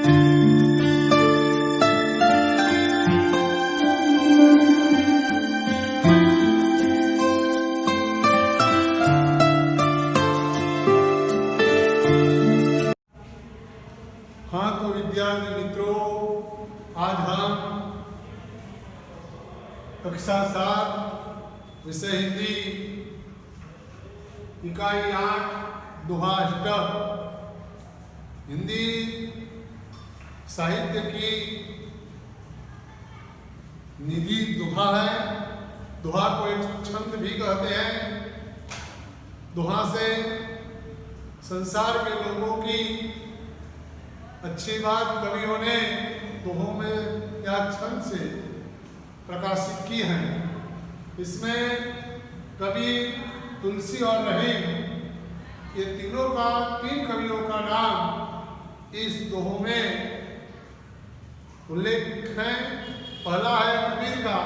हाँ, तो विद्यार्थी मित्रों, आज हम कक्षा 7 विषय हिंदी इकाई 8 दोहा अष्टक हिंदी साहित्य की निधि दोहा है। दोहा को एक छंद भी कहते हैं। दोहा से संसार के लोगों की अच्छी बात कवियों ने दोहों में या छंद से प्रकाशित की है। इसमें कवि तुलसी और रहीम, ये तीन कवियों का नाम इस दोहों में उल्लेख है। पहला है कबीर का,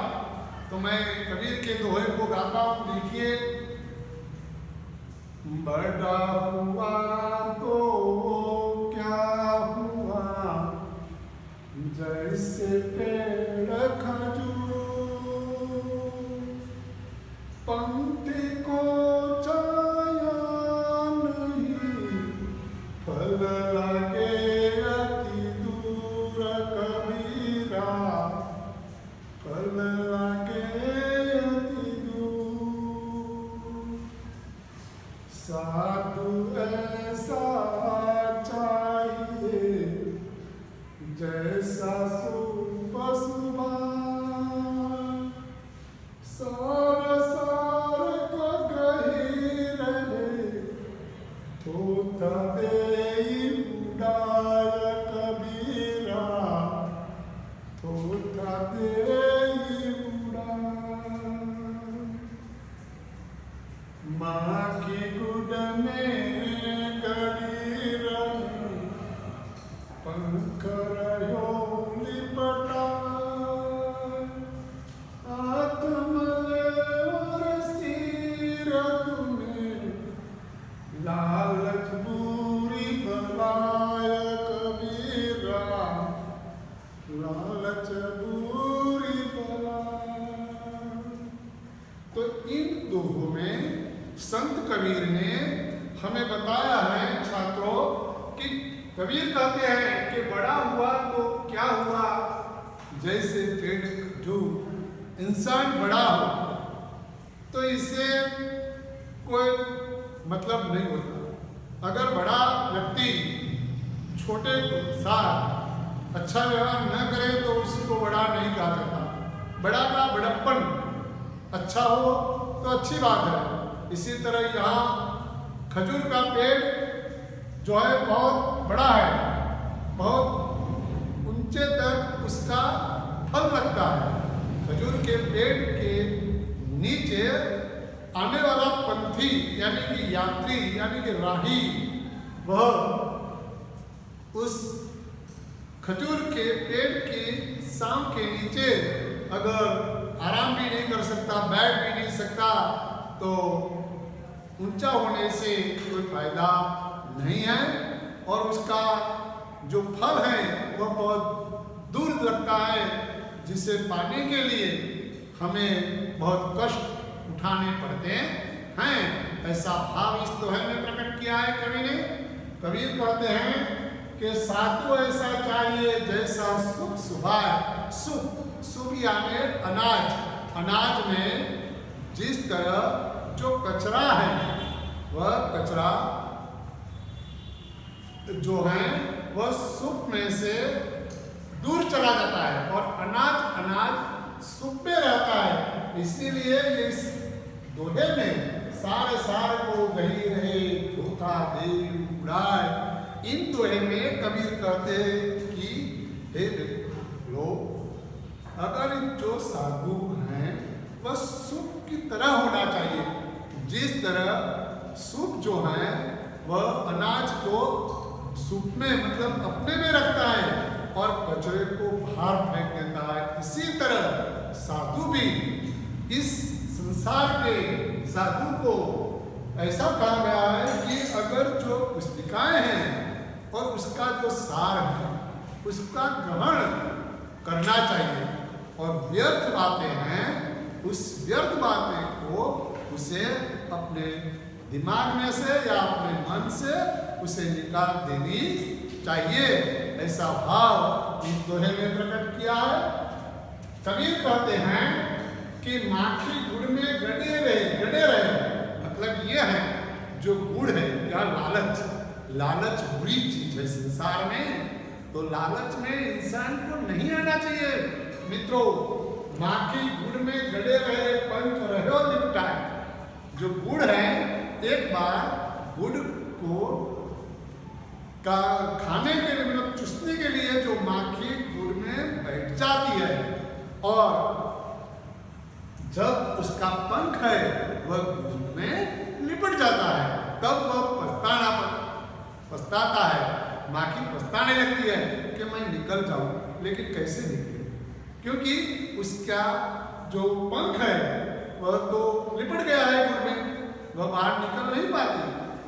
तो मैं कबीर के दोहे को गाता हूँ। देखिए, बड़ा हुआ तो क्या हुआ, जैसे पेड़ खजूर, पंक्ति को छाया नहीं, फल लगे अति दूर कबीरा, फल लगे अति दूर। साधु ऐसा चाहिए, जैसा सुबह सुबह, सार सार को गही रहे, थोथा देई उड़ाय कबीरा, थोथा देई उड़ाय। माँ की गुद में गड़ी रही, पंख रहो लिपटा, आत्मले और सिर तुम्हें, लालच बुरी बलाय कबीरा, लालच बुरी बलाय। तो इन दोहों में संत कबीर ने हमें बताया है छात्रों कि कबीर कहते हैं कि बड़ा हुआ तो क्या हुआ, जैसे पेड़ खजूर। इंसान बड़ा हो तो इससे कोई मतलब नहीं होता। अगर बड़ा व्यक्ति छोटे के साथ अच्छा व्यवहार न करे तो उसको बड़ा नहीं कहा जाता। बड़ा का बड़प्पन अच्छा हो तो अच्छी बात है। इसी तरह यहाँ खजूर का पेड़ जो है बहुत बड़ा है, बहुत ऊंचे तक उसका फल लगता है। खजूर के पेड़ के नीचे आने वाला पंथी यानी कि यात्री यानी कि राही, वह उस खजूर के पेड़ की शाम के नीचे अगर आराम भी नहीं कर सकता, बैठ भी नहीं सकता, तो ऊंचा होने से कोई फायदा नहीं है और उसका जो फल है वह बहुत दूर लगता है, जिसे पाने के लिए हमें बहुत कष्ट उठाने पड़ते हैं। ऐसा भाव इस दोहे में प्रकट किया है कवि ने। कबीर कहते हैं कि साधु ऐसा चाहिए जैसा सुख सुभाए। सुख यानी अनाज, अनाज में जिस तरह जो कचरा है वह कचरा जो है वह सुख में से दूर चला जाता है और अनाज सुख में रहता है। इसीलिए इस दोहे में सार को गही रहे, धोखा दे उड़ाए। इन दोहे में कबीर कहते कि हे लोग, अगर जो साधु हैं वह सुख की तरह होना चाहिए। जिस तरह सुख जो है वह अनाज को सुख में मतलब अपने में रखता है और कचरे को बाहर फेंक देता है, इसी तरह साधु भी इस संसार के साधु को ऐसा कहा गया है कि अगर जो पुस्तिकाएं हैं और उसका जो सार है उसका ग्रहण करना चाहिए। और व्यर्थ बातें हैं, उस व्यर्थ बातें को उसे अपने दिमाग में से या अपने मन से उसे निकाल देनी चाहिए। ऐसा भाव इस दोहे में प्रकट किया है। कबीर कहते हैं कि माखी गुड़ में गड़े रहे मतलब ये है जो गुड़ है या लालच बुरी चीज है संसार में। तो लालच में इंसान को नहीं आना चाहिए। मित्रों, माखी गुड़ में गड़े रहे पंख रहो लिपटाए। जो गुड़ है, एक बार गुड़ को खाने के लिए मतलब चूसने के लिए जो माखी गुड़ में बैठ जाती है और जब उसका पंख है वह गुड़ में लिपट जाता है, तब वह पछताता है। माखी पछताने लगती है कि मैं निकल जाऊं, लेकिन कैसे निकले, क्योंकि उसका जो पंख है वह तो लिपट गया है गुड़ में, वह बाहर निकल नहीं पाती,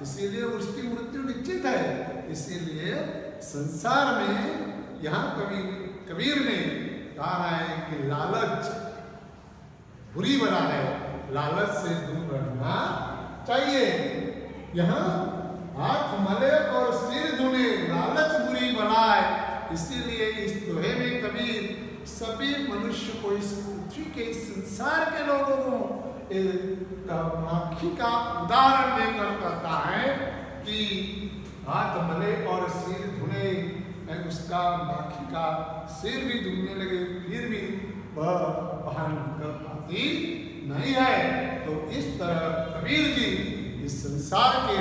इसीलिए उसकी मृत्यु निश्चित है। इसीलिए संसार में यहाँ कबीर ने कहा है कि लालच बुरी बला है, लालच से दूर रहना चाहिए। यहाँ हाथ मले और सिर धुने, लालच बुरी बलाए। इसीलिए इस दोहे में कबीर सभी मनुष्य को, इस पृथ्वी के, इस संसार के लोगों को माखी का उदाहरण देकर कहता है कि हाथ मले और सिर धुने, उसका माखी का सिर भी धुलने लगे फिर भी वह बाहर निकल पाती नहीं है। तो इस तरह कबीर जी इस संसार के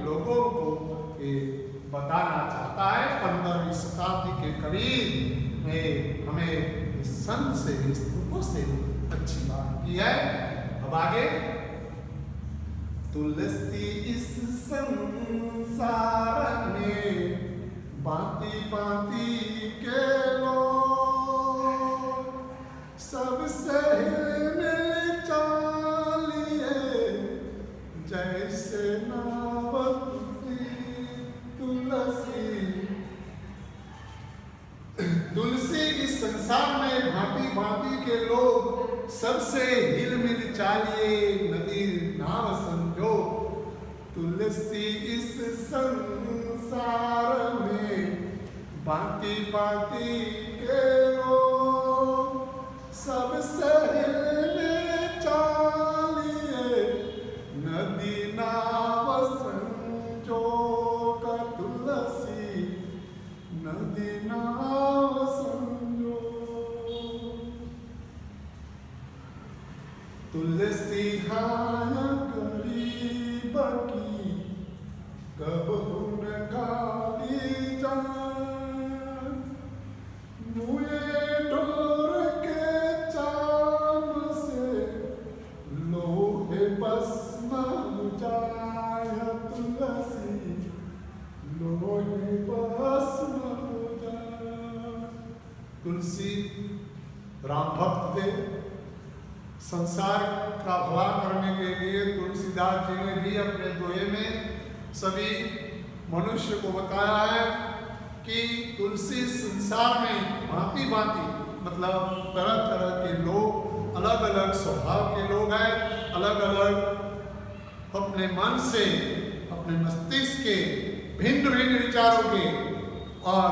लोगों को बताना चाहता है। 15वीं शताब्दी के कबीर ने हमें इस संत से, इस तुकों से अच्छी बात की है। अब आगे, तुलसी इस संसार में भांति भांति के लोग, सबसे हिल मिल चालिए जैसे नावती तुलसी। तुलसी इस संसार में भांति भांति के लोग, सबसे हिल मिल चालिए नदी नाव समझो। तुलसी इस संसार में भांति भांति के लोग, सबसे हिल मिल चालिए नदी नाव समझो। का तुलसी नदी नाव समझो। तुलसी हाय गरीब की कब न खाली जान, मुए ढोर के चाम से लोहे भस्म जाय। तुलसी लोहे भस्म जाय। तुलसी राम भक्त थे। संसार का भला करने के लिए तुलसीदास जी ने भी अपने दोहे में सभी मनुष्य को बताया है कि तुलसी संसार में भांति भांति मतलब तरह तरह के लोग, अलग अलग स्वभाव के लोग हैं, अलग अलग अपने मन से, अपने मस्तिष्क के भिन्न भिन्न विचारों के और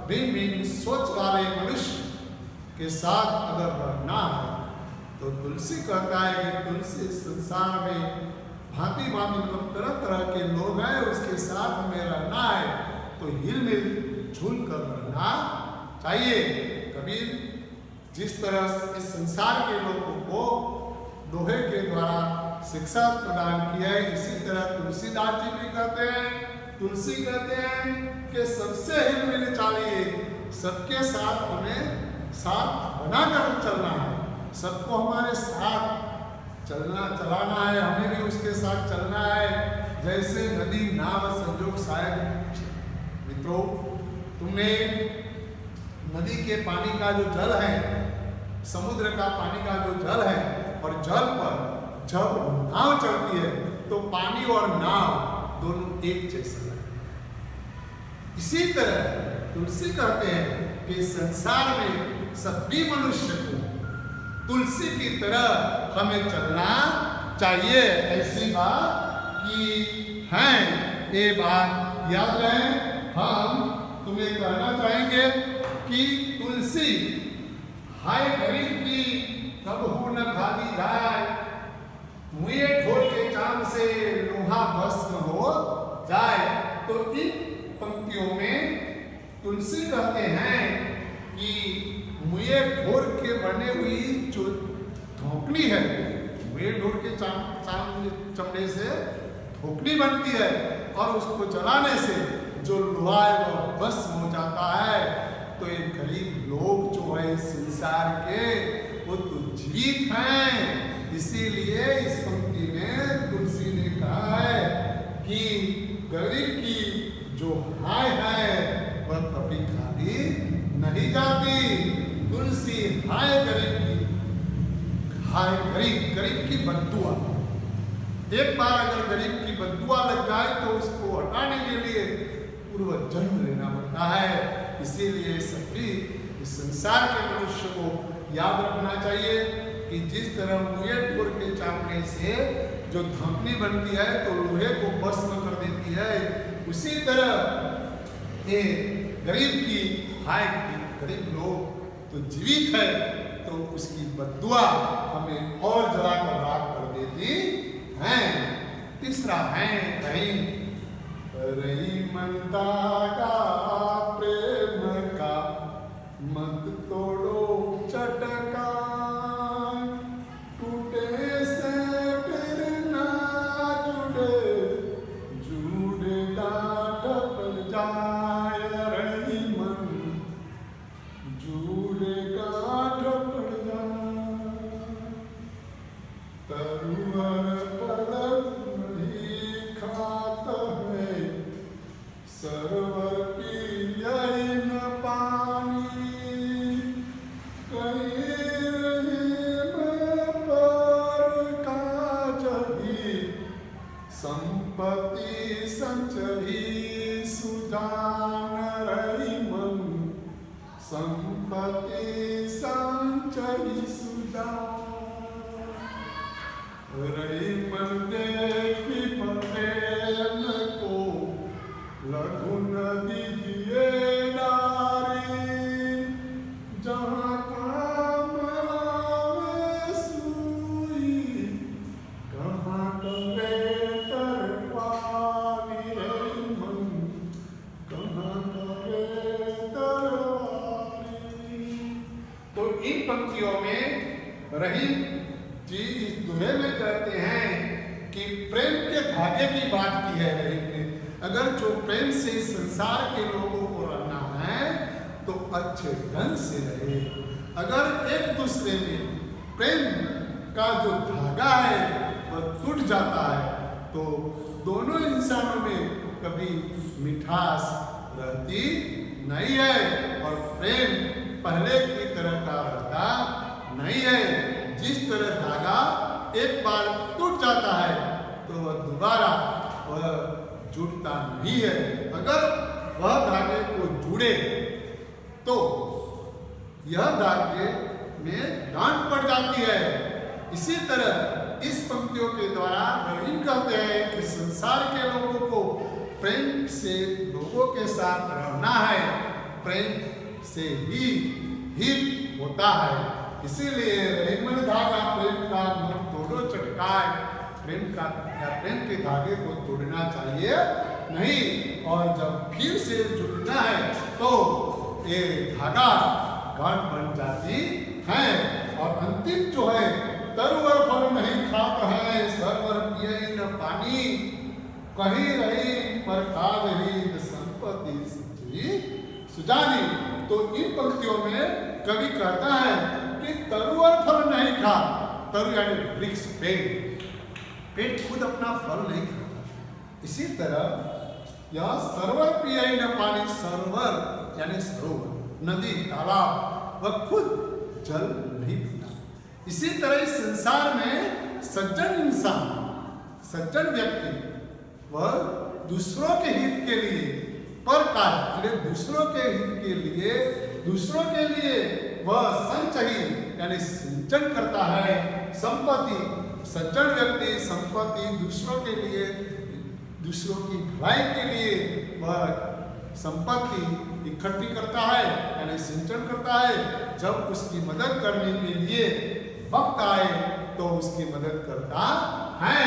भिन्न भिन्न सोच वाले मनुष्य के साथ अगर रहना है तो तुलसी कहता है कि तुलसी संसार में भांति भांति मतलब तरह तरह के लोग हैं, उसके साथ हमें रहना है तो हिल मिल झुल कर रहना चाहिए। कबीर जिस तरह इस संसार के लोगों को दोहे के द्वारा शिक्षा प्रदान की है, इसी तरह तुलसीदास जी भी कहते हैं, तुलसी कहते हैं कि सबसे हिल मिल चालिए, सबके साथ हमें साथ बनाकर चलना है, सबको हमारे साथ चलाना है, हमें भी उसके साथ चलना है। जैसे नदी नाव संजोग। शायद मित्रों तुमने नदी के पानी का जो जल है, समुद्र का पानी का जो जल है, और जल पर जब नाव चलती है तो पानी और नाव दोनों एक जैसा लगते हैं। इसी तरह तुलसी कहते हैं कि संसार में सभी मनुष्य को तुलसी की तरह हमें चलना चाहिए। ऐसी बात की है, ये बात याद रहे। हम तुम्हें कहना चाहेंगे कि तुलसी हाय गरीब की कबहू न खाली जाए, मुए ठोर के चाम से लोहा भस्म हो जाए। तो इन पंक्तियों में तुलसी कहते हैं कि मुए ढोर के बने हुई जो धोकनी है, मुए ढोर के चमड़े से धोकनी बनती है और उसको जलाने से जो लोहा है वो भस्म हो जाता है। तो ये गरीब लोग जो है संसार के वो तो जीवित हैं। इसीलिए इस पंक्ति में तुलसी ने कहा है कि गरीब की जो हाय है वह कभी खाली नहीं जाती। तुलसी हाय गरीब की, हाय गरीब की बद्दुआ। एक बार अगर गरीब की बद्दुआ लग जाए तो उसको हटाने के लिए पूर्व जन्म लेना पड़ता है। इसीलिए सभी इस संसार के मनुष्य को याद रखना चाहिए कि जिस तरह मुए ढोर के चामड़े से जो धमनी बनती है तो लोहे को भस्म कर देती है, उसी तरह ये गरीब की हाय, गरीब लोग तो जीवित है तो उसकी बद्दुआ हमें और जला कर राख कर देती है। तीसरा है रहीमनता का प्रेम का मत तोड़ो चटका, टूटे से फिर ना जुड़े, जुड़े डांट पर जाए रहीमन, जुड़े गांठ पर जाए। तरुवर पलक नहीं खाता है, सरवर पिए न पानी, कहीं रहीम पर काजही, संपत्ति संचही सुजान रहीमन, संपत्ति संचही सुजान। रहीमन देखी पटेल को लघु नदी जिए नारी, जहाँ कामना में सुई, कहाँ करे तरवारी रहीमन, कहाँ करे तरवारी। तो इन पंक्तियों में रहीम जी इस दुहे में कहते हैं कि प्रेम के धागे की बात की है रहीम ने। अगर जो प्रेम से संसार के लोगों को रहना है तो अच्छे ढंग से रहे। अगर एक दूसरे में प्रेम का जो धागा है वह टूट जाता है तो दोनों इंसानों में कभी मिठास रहती नहीं है और प्रेम पहले की तरह का रहता नहीं है। जिस तरह धागा एक बार टूट जाता है तो वह दोबारा वह जुड़ता नहीं है। अगर वह धागे को जुड़े तो यह धागे में गांठ पड़ जाती है। इसी तरह इस पंक्तियों के द्वारा रहीम कहते हैं कि संसार के लोगों को प्रेम से लोगों के साथ रहना है, प्रेम से ही हित होता है। इसीलिए रहीमन धागा प्रेम का मत तोड़ो चटकाए, प्रेम के धागे को तोड़ना चाहिए नहीं। और जब फिर से जुड़ना है तो ये धागा गांठ बन जाती है। और अंतिम जो है तरुवर फल नहीं खात है, सरवर पिए न पानी, कहीं रही पर काज ही संपत्ति सुजानी। तो इन पंक्तियों में कवि कहता है कि तरुवर फल नहीं खा, तरु यानी वृक्ष, पेड़ खुद अपना फल नहीं खाता। इसी तरह यह सरवर पिए न पानी, सरवर यानी सरोवर, नदी, तालाब, वह खुद जल नहीं पीता। इसी तरह इस संसार में सज्जन इंसान, सज्जन व्यक्ति वह दूसरों के हित के लिए पर कार्य, दूसरों के हित के लिए, दूसरों के लिए वह संचयी यानी सिंचन करता है संपत्ति। सज्जन व्यक्ति संपत्ति दूसरों के लिए, दूसरों की भलाई के लिए वह संपत्ति इकट्ठी करता है यानी सिंचन करता है। जब उसकी मदद करने के लिए वक्त आए तो उसकी मदद करता है।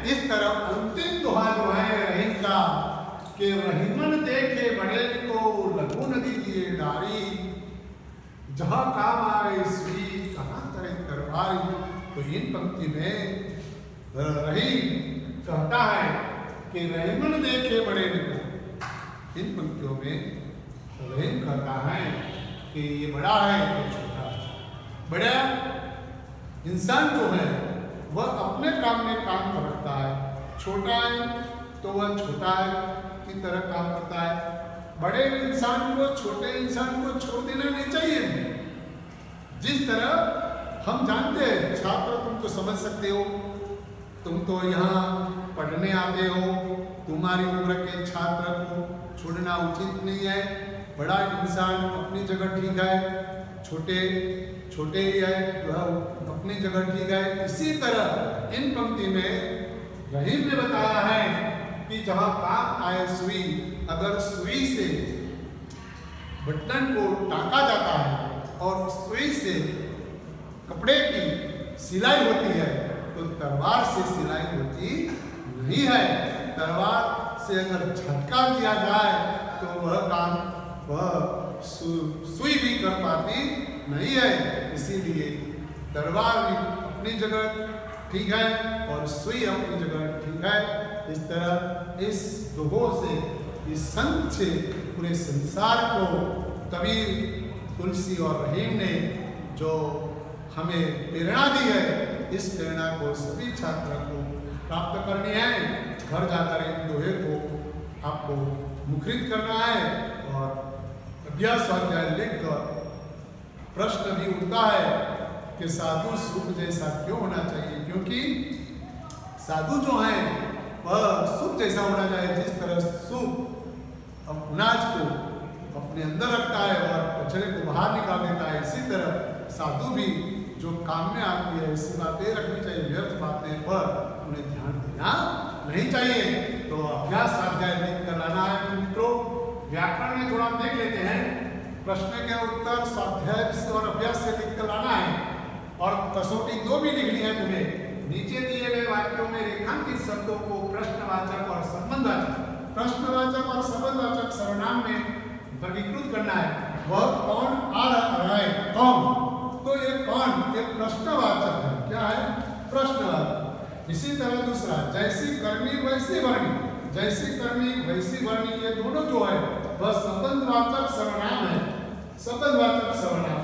इस तरह अंतिम दोहा जो है रहीम का कि रहीमन देखे बड़े को लघु नदी दिए डारी, जहां काम आवे सुई कहां करे तरवारी। तो इन पंक्ति में रहीम कहता है कि रहीमन देखे बड़े को, इन पंक्तियों में रहीम कहता है कि ये बड़ा है ये छोटा है। बड़ा इंसान जो है वह अपने काम में काम कर रखता है, छोटा है तो वह छोटा है की तरह काम करता है। बड़े इंसान को छोटे इंसान को छोड़ देना नहीं चाहिए। जिस तरह हम जानते हैं छात्र, तुम तो समझ सकते हो, तुम तो यहाँ पढ़ने आते हो, तुम्हारी उम्र के छात्र को छोड़ना उचित नहीं है। बड़ा इंसान अपनी जगह ठीक है, छोटे छोटे ही है वह अपनी जगह ठीक है। इसी तरह इन पंक्ति में रहीम ने बताया है कि जहाँ काम आए सुई, अगर सुई से बटन को टाका जाता है और सुई से कपड़े की सिलाई होती है तो तलवार से सिलाई होती नहीं है। तलवार से अगर झटका दिया जाए तो वह काम वह सुई भी कर पाती नहीं है। इसीलिए तलवार भी अपनी जगह ठीक है और सुई अपनी जगह ठीक है। इस तरह इस दोहों से, इस संत से पूरे संसार को कबीर, तुलसी और रहीम ने जो हमें प्रेरणा दी है, इस प्रेरणा को सभी छात्रों को प्राप्त करनी है। घर जाकर इन दोहे को आपको मुखरित करना है और अभ्यास स्वाध्याय लिखकर प्रश्न भी उठता है कि साधु सुख जैसा क्यों होना चाहिए, क्योंकि साधु जो है वह सुख जैसा होना चाहिए। जिस तरह सुख अनाज को अपने अंदर रखता है और कचरे को बाहर निकाल देता है, इसी तरह साधु भी जो काम में आती है ऐसी बातें रखनी चाहिए। व्यर्थ बातें पर उन्हें ध्यान देना नहीं चाहिए। तो अभ्यास स्वाध्याय लिख कर लाना है मित्रों। व्याकरण में थोड़ा देख लेते हैं। प्रश्न के उत्तर स्वाध्याय और अभ्यास से लिख कर लाना है और कसौटी दो भी लिखनी है तुम्हें। नीचे दिए गए वाक्यों में रेखांकित शब्दों को प्रश्नवाचक और संबंधवाचक, प्रश्नवाचक और संबंधवाचक सर्वनाम में वर्गीकृत करना है। वह कौन आ रहा है, कौन, तो ये कौन एक प्रश्नवाचक है। क्या है? प्रश्नवाचक। इसी तरह दूसरा, जैसी करनी वैसी वर्णी, जैसी करनी वैसी वर्णी, ये दोनों जो है वह संबंधवाचक सर्वनाम है। संबंधवाचक सर्वनाम,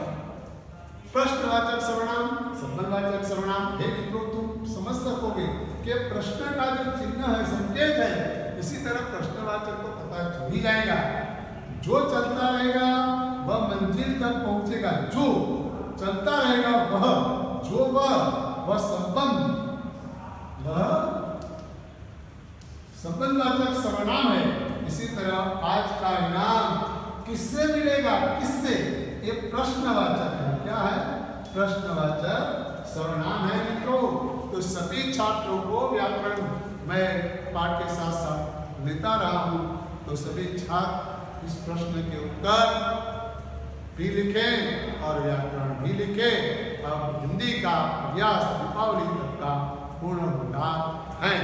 प्रश्नवाचक सर्वनाम, संबंधवाचक सर्वनाम। हे मित्रों, तुम समझ सकोगे कि प्रश्न का जो चिन्ह है, संकेत है, इसी तरह प्रश्नवाचक को पता चल ही जाएगा। जो चलता रहेगा वह मंजिल तक पहुंचेगा। जो चलता रहेगा वह, जो वह संबंध, वह संबंधवाचक सर्वनाम है। इसी तरह आज का इनाम किससे मिलेगा, किससे? ये प्रश्नवाचक है। क्या है? प्रश्नवाचक सर्वनाम है मित्रों। तो सभी छात्रों को व्याकरण मैं पाठ के साथ साथ लेता रहा हूँ, तो सभी छात्र इस प्रश्न के उत्तर भी लिखें और व्याकरण भी लिखें। अब हिंदी का अभ्यास दीपावली तक का पूर्ण होता है।